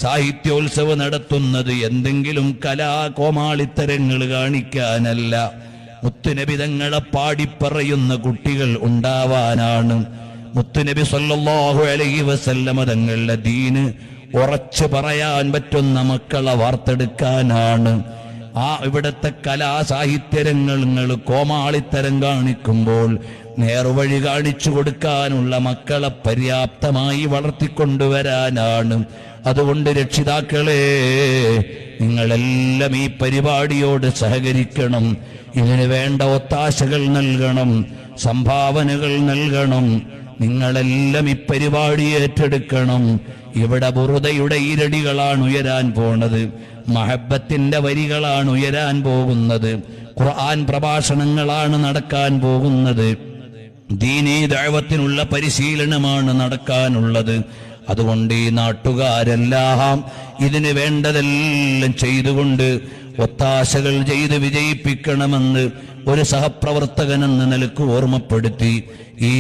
സാഹിത്യോത്സവം നടത്തുന്നത് എന്തെങ്കിലും കലാകോമാളിത്തരങ്ങൾ കാണിക്കാനല്ല, മുത്തുനബി തങ്ങളെ പാടിപ്പറയുന്ന കുട്ടികൾ ഉണ്ടാവാനാണ്. മുത്തുനബി സല്ലല്ലാഹു അലൈഹി വസല്ലമ തങ്ങളുടെ ദീന് ഉറച്ചു പറയാൻ പറ്റുന്ന മക്കളെ വാർത്തെടുക്കാനാണ്. ഇവിടത്തെ കലാസാഹിത്യരംഗങ്ങൾ കോമാളിത്തരം കാണിക്കുമ്പോൾ നേർവഴി കാണിച്ചു കൊടുക്കാനുള്ള മക്കളെ പര്യാപ്തമായി വളർത്തിക്കൊണ്ടുവരാനാണ്. അതുകൊണ്ട് രക്ഷിതാക്കളെ, നിങ്ങളെല്ലാം ഈ പരിപാടിയോട് സഹകരിക്കണം. ഇതിനു വേണ്ട ഒത്താശകൾ നൽകണം, സംഭാവനകൾ നൽകണം. നിങ്ങളെല്ലാം ഈ പരിപാടി ഏറ്റെടുക്കണം. ഇവിടെ ബുറുദയുടെ ഈരടികളാണ് ഉയരാൻ പോണത്, മഹബത്തിന്റെ വരികളാണ് ഉയരാൻ പോകുന്നത്, ഖുർആൻ പ്രഭാഷണങ്ങളാണ് നടക്കാൻ പോകുന്നത്, ദീനീ ദഅവത്തിനുള്ള പരിശീലനമാണ് നടക്കാനുള്ളത്. അതുകൊണ്ട് ഈ നാട്ടുകാരെല്ലാം ഇതിന് വേണ്ടതെല്ലാം ചെയ്തുകൊണ്ട് ഒത്താശകൾ ചെയ്ത് വിജയിപ്പിക്കണമെന്ന് ഒരു സഹപ്രവർത്തകനെന്ന നിലക്ക് ഓർമ്മപ്പെടുത്തി ഈ